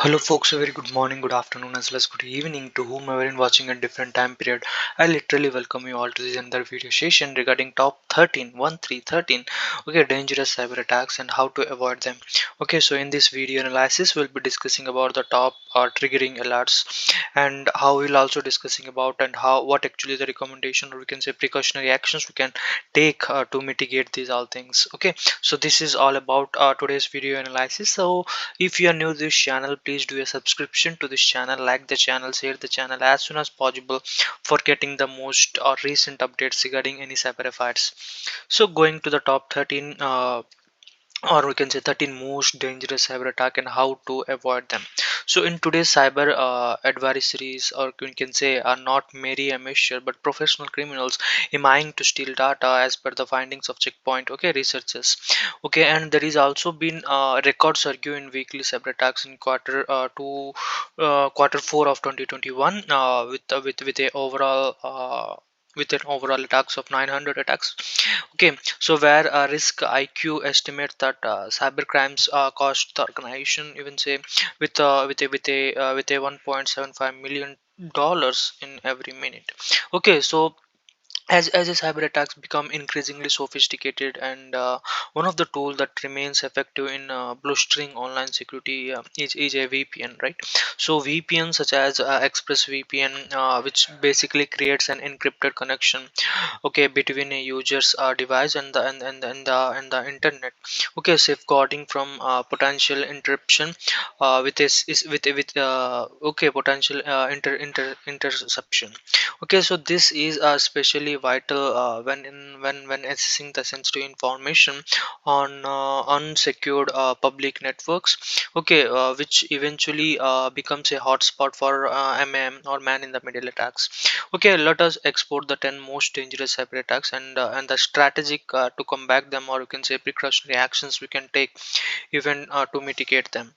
Hello folks, a very good morning, good afternoon as well as good evening to whomever in watching a different time period. I literally welcome you all to this another video session regarding top 13, 13, okay, dangerous cyber attacks and how to avoid them. Okay, so in this video analysis we'll be discussing about the top triggering alerts, and how we'll also discussing about and how what actually the recommendation, or we can say precautionary actions we can take to mitigate these all things. Okay, so this is all about today's video analysis. So if you are new to this channel, please do a subscription to this channel, like the channel, share the channel as soon as possible for getting the most or recent updates regarding any cyber affairs. So going to the top 13 or we can say 13 most dangerous cyber attack and how to avoid them. So in today's cyber adversaries, or we can say, are not merely amateur but professional criminals aiming to steal data as per the findings of checkpoint, okay, researchers. Okay, and there is also been record surge in weekly cyber attacks in quarter 4 of 2021, with a overall with an overall attacks of 900 attacks. Okay, so where risk IQ estimate that cyber crimes cost the organization, even say, with a 1.75 million dollars in every minute. Okay, so as the cyber attacks become increasingly sophisticated, and one of the tools that remains effective in bolstering online security is a VPN, right? So VPN such as ExpressVPN, which basically creates an encrypted connection, okay, between a user's device and the internet, okay, safeguarding from potential interruption with this is with okay, potential interception. Okay, so this is especially vital when accessing the sensitive information on unsecured public networks, okay, which eventually becomes a hotspot for or man in the middle attacks. Okay, let us explore the 10 most dangerous cyber attacks and the strategic to combat them, or you can say precautionary actions we can take even to mitigate them.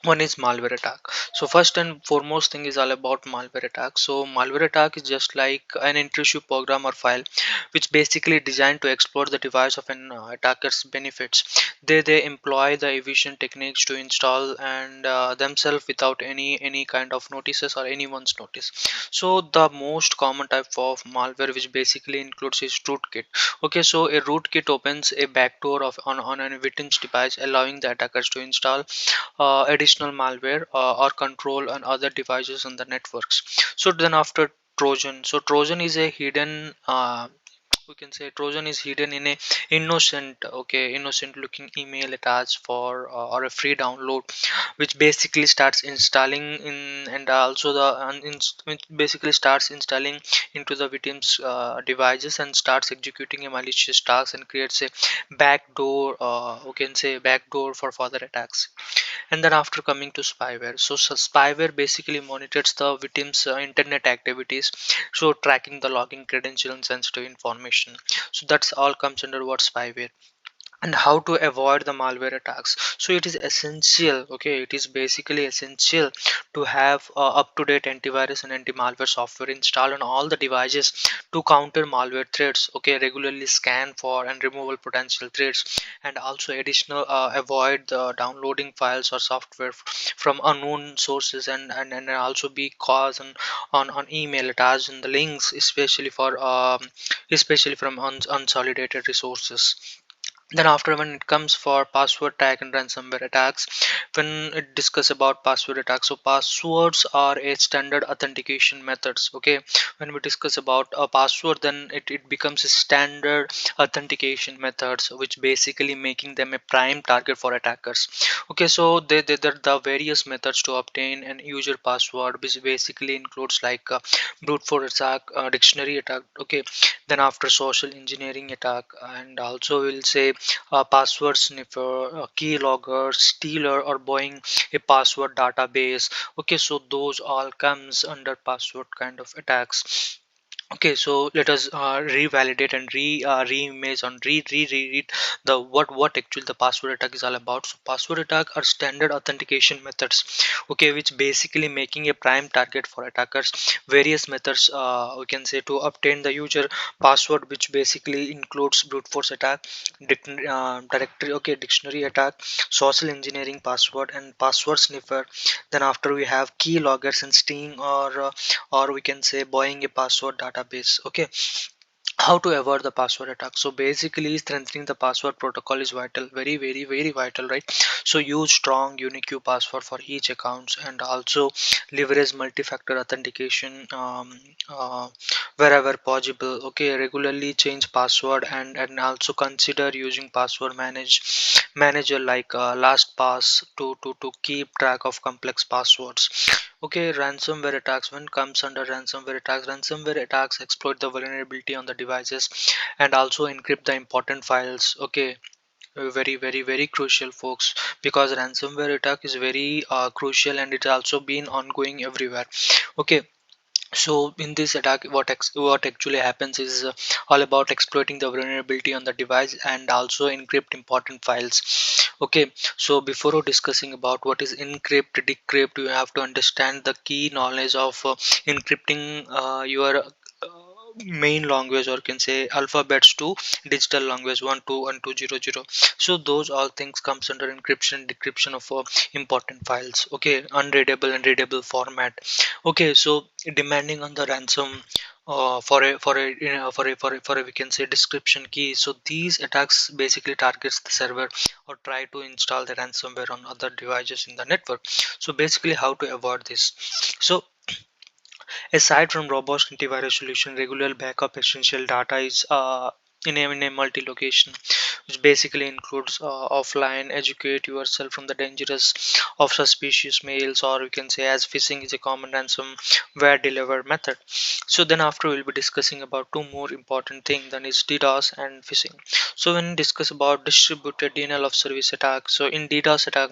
One is malware attack. So first and foremost thing is all about malware attack. So malware attack is just like an intrusive program or file which basically designed to exploit the device of an attacker's benefits. They employ the evasion techniques to install and themselves without any kind of notices or anyone's notice. So the most common type of malware, which basically includes, is rootkit. Okay, so a rootkit opens a backdoor of on a victim's device, allowing the attackers to install additional malware or control on other devices on the networks. So then after Trojan. So Trojan is a hidden we can say Trojan is hidden in a innocent looking email attached for or a free download, which basically starts installing in, and also which basically starts installing into the victim's devices and starts executing a malicious task and creates a backdoor, we can say backdoor for further attacks. And then after coming to spyware. So spyware basically monitors the victim's internet activities, so tracking the login credential and sensitive information. So that's all comes under what spyware. And how to avoid the malware attacks. So it is essential, okay, it is basically essential to have up-to-date antivirus and anti-malware software installed on all the devices to counter malware threats. Okay, regularly scan for and remove potential threats, and also additional avoid the downloading files or software from unknown sources, and also be cause on email attached in the links, especially for especially from unsolidated resources. Then after, when it comes for password tag and ransomware attacks, when it discuss about password attacks, so passwords are a standard authentication methods. Okay, when we discuss about a password, then it becomes a standard authentication methods, which basically making them a prime target for attackers. Okay, so the various methods to obtain an user password, which basically includes like brute force attack, dictionary attack. Okay, then after social engineering attack, and also we'll say password sniffer, keylogger, stealer, or buying a password database. Okay, so those all comes under password kind of attacks. Okay, so let us revalidate and re-image and read the what actually the password attack is all about. So password attack are standard authentication methods, okay, which basically making a prime target for attackers. Various methods, we can say, to obtain the user password, which basically includes brute force attack, directory, okay, dictionary attack, social engineering password, and password sniffer. Then after we have key loggers and sting, or we can say buying a password database. Okay, how to avoid the password attack? So basically strengthening the password protocol is vital, very vital, right? So use strong unique password for each accounts, and also leverage multi-factor authentication, wherever possible. Okay, regularly change password, and also consider using password manager like LastPass to keep track of complex passwords. Okay, ransomware attacks. When comes under ransomware attacks exploit the vulnerability on the devices and also encrypt the important files. Okay, very crucial, folks, because ransomware attack is very crucial, and it's also been ongoing everywhere. Okay, so in this attack, what actually happens is all about exploiting the vulnerability on the device and also encrypt important files. Okay, so before discussing about what is encrypt decrypt, you have to understand the key knowledge of encrypting your main language, or can say alphabets to digital language 121200. So those all things comes under encryption and decryption of important files. Okay, unreadable and readable format. Okay, so demanding on the ransom for a we can say description key. So these attacks basically targets the server or try to install the ransomware on other devices in the network. So basically how to avoid this? So aside from robust antivirus solution, regular backup essential data is in a multi-location, which basically includes offline. Educate yourself from the dangers of suspicious mails, or you can say as phishing is a common ransomware delivered method. So then after we'll be discussing about two more important things, that is DDoS and phishing. So when we discuss about distributed denial of service attack, so in DDoS attack,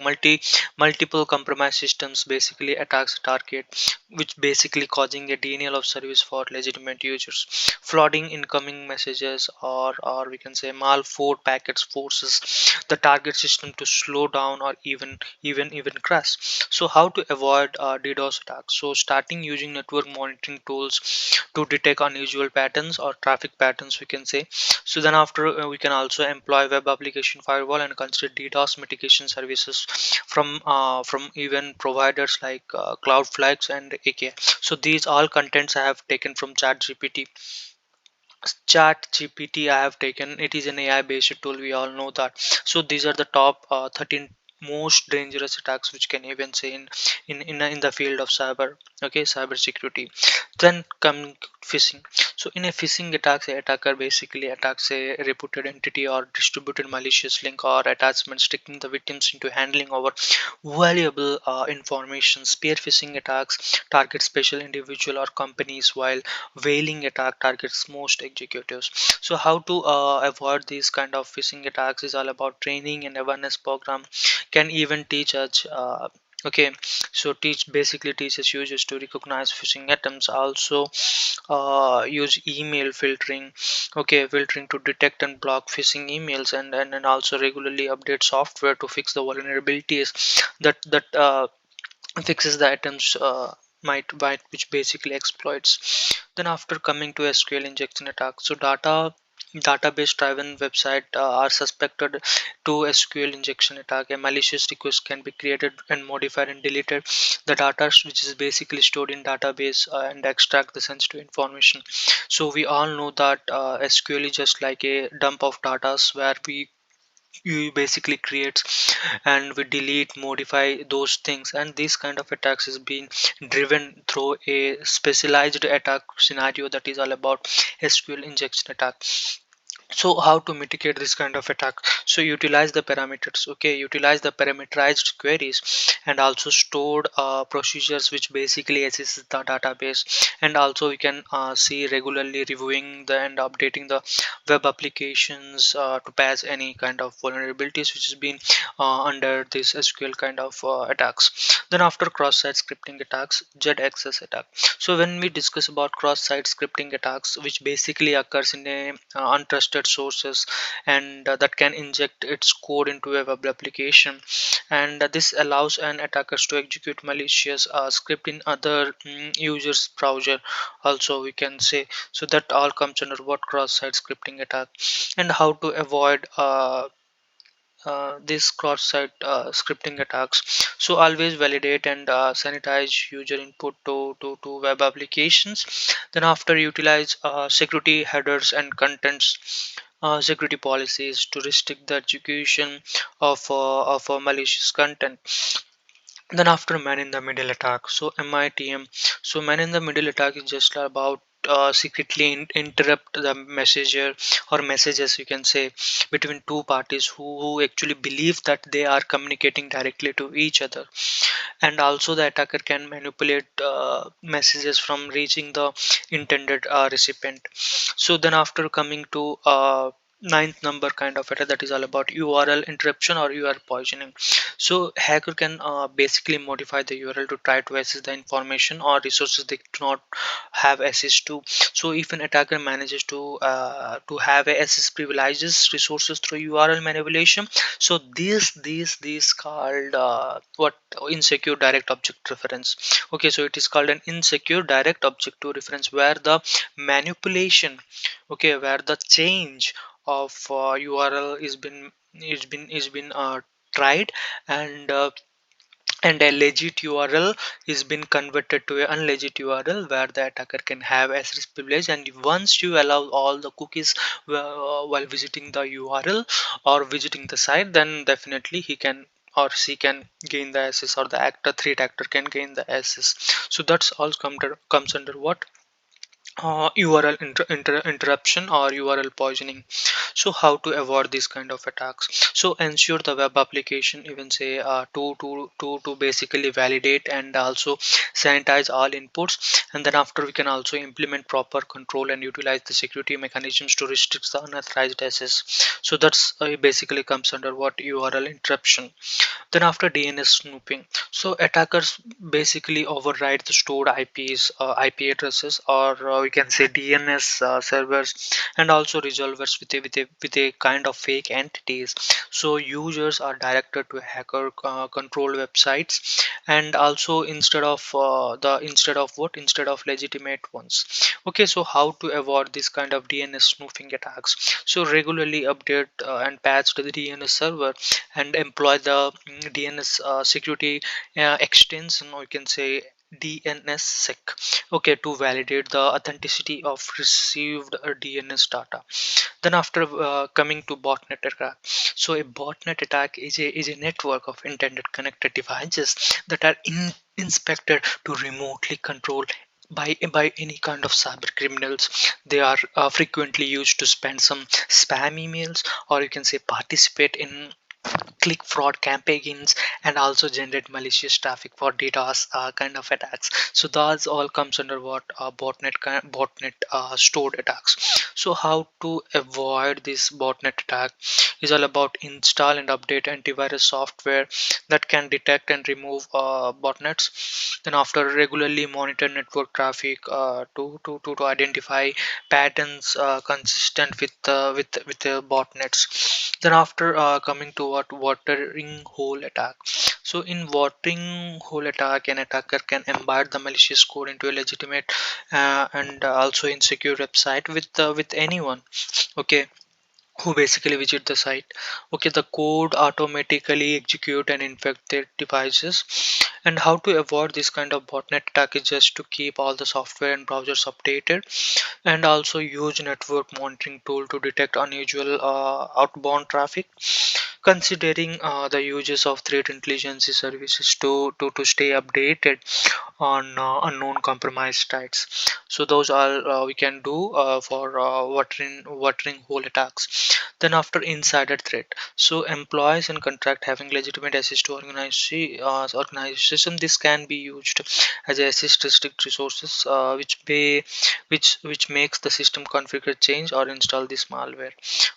multiple compromised systems basically attacks a target, which basically causing a denial of service for legitimate users. Flooding incoming messages, or we can say malformed packets forces the target system to slow down or even crash. So how to avoid DDoS attacks? So starting using network monitoring tools to detect unusual patterns or traffic patterns, we can say. So then after we can also employ web application firewall and consider DDoS mitigation services from even providers like Cloudflare and AK. So these all contents I have taken from chat gpt I have taken. It is an AI based tool, we all know that. So these are the top 13 most dangerous attacks which can even say in the field of cyber, okay, cyber security. Then come phishing. So in a phishing attack, the attacker basically attacks a reputed entity or distributed malicious link or attachments, tricking the victims into handling over valuable information. Spear phishing attacks target special individual or companies, while whaling attack targets most executives. So how to avoid these kind of phishing attacks is all about training and awareness program. Can even teach us okay, so teach basically teaches users to recognize phishing attempts. Also use email filtering, okay, filtering to detect and block phishing emails, and also regularly update software to fix the vulnerabilities that fixes the items might which basically exploits. Then after coming to SQL injection attack, so database driven website are suspected to SQL injection attack. A malicious request can be created and modified and deleted the data which is basically stored in database and extract the sensitive information. So we all know that SQL is just like a dump of data where we you basically creates and we delete modify those things, and this kind of attacks is being driven through a specialized attack scenario that is all about SQL injection attack. So how to mitigate this kind of attack? So utilize the parameters, okay, utilize the parameterized queries and also stored procedures which basically assess the database. And also we can see regularly reviewing the and updating the web applications to patch any kind of vulnerabilities which has been under this SQL kind of attacks. Then after cross-site scripting attacks, ZXS attack. So when we discuss about cross-site scripting attacks, which basically occurs in a untrusted sources, and that can inject its code into a web application, and this allows an attackers to execute malicious script in other users browser also, we can say. So that all comes under what cross-site scripting attack. And how to avoid these cross-site scripting attacks. So always validate and sanitize user input to web applications. Then after utilize security headers and contents security policies to restrict the execution of malicious content. Then after man in the middle attack, so MITM. So man in the middle attack is just about secretly interrupt the messenger or messages, you can say, between two parties who actually believe that they are communicating directly to each other. And also the attacker can manipulate messages from reaching the intended recipient. So then after coming to ninth number kind of attack, that is all about URL interruption or URL poisoning. So hacker can basically modify the URL to try to access the information or resources they do not have access to. So if an attacker manages to have access privileges resources through URL manipulation, so these called what insecure direct object reference. Okay, so it is called an insecure direct objective reference, where the manipulation, okay, where the change of URL is been tried, and a legit URL is been converted to an unlegit URL, where the attacker can have access privilege. And once you allow all the cookies while visiting the URL or visiting the site, then definitely he can or she can gain the access, or the actor threat actor can gain the access. So that's all comes under what URL interruption or URL poisoning. So how to avoid this kind of attacks? So ensure the web application, even say to basically validate and also sanitize all inputs. And then after we can also implement proper control and utilize the security mechanisms to restrict the unauthorized access. So that's basically comes under what URL interruption. Then after DNS snooping, so attackers basically override the stored IPs, IP addresses, or we can say DNS servers, and also resolvers with a kind of fake entities. So users are directed to hacker controlled websites, and also instead of legitimate ones. Okay, so how to avoid this kind of DNS snooping attacks? So regularly update and patch to the DNS server, and employ the DNS security extension, or you can say DNSSEC, okay, to validate the authenticity of received DNS data. Then after coming to botnet attack, so a botnet attack is a network of intended connected devices that are inspected to remotely control by any kind of cyber criminals. They are frequently used to spend some spam emails, or you can say participate in click fraud campaigns, and also generate malicious traffic for DDoS kind of attacks. So those all comes under what botnet stored attacks. So how to avoid this botnet attack is all about install and update antivirus software that can detect and remove botnets. Then after regularly monitor network traffic to identify patterns consistent with botnets. Then after coming to what watering hole attack. So in watering hole attack, an attacker can embed the malicious code into a legitimate and also insecure website with anyone, okay, who basically visit the site. Okay, the code automatically execute and infect their devices. And how to avoid this kind of botnet attack is just to keep all the software and browsers updated, and also use network monitoring tool to detect unusual outbound traffic. considering the uses of threat intelligence services to stay updated on unknown compromised sites. So those are we can do for watering hole attacks. Then after insider threat, so employees and contract having legitimate access to organization, this can be used as a assist restrict resources which makes the system configure, change or install this malware.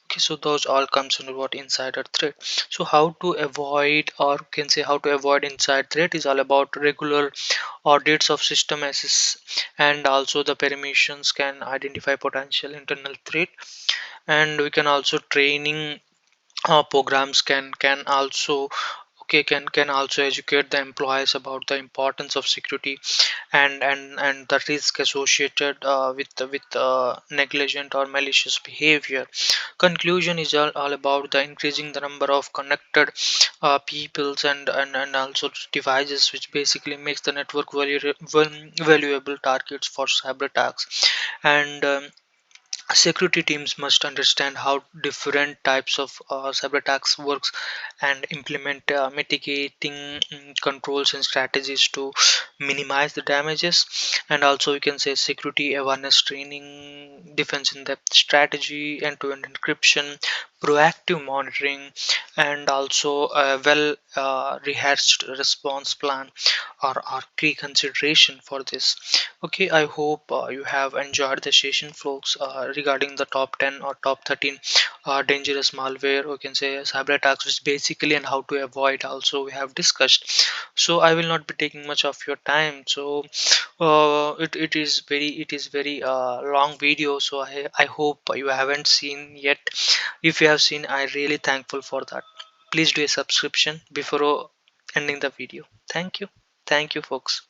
Okay, so those all comes under what insider threat. So how to avoid, or can say how to avoid inside threat, is all about regular audits of system access, and also the permissions can identify potential internal threat. And we can also training programs can also, okay, can also educate the employees about the importance of security and the risk associated with negligent or malicious behavior. Conclusion is all about the increasing the number of connected peoples and also devices, which basically makes the network valuable targets for cyber attacks. And security teams must understand how different types of cyber attacks works and implement mitigating controls and strategies to minimize the damages. And also we can say security awareness training, defense in depth strategy, end-to-end encryption, proactive monitoring, and also a well rehearsed response plan are key consideration for this. Okay, I hope you have enjoyed the session, folks, regarding the top 10 or top 13 dangerous malware, or can say cyber attacks, which basically and how to avoid. Also, we have discussed. So I will not be taking much of your time. So it is very long video. So I hope you haven't seen yet. If you have seen, I really thankful for that. Please do a subscription before ending the video. Thank you. Thank you, folks.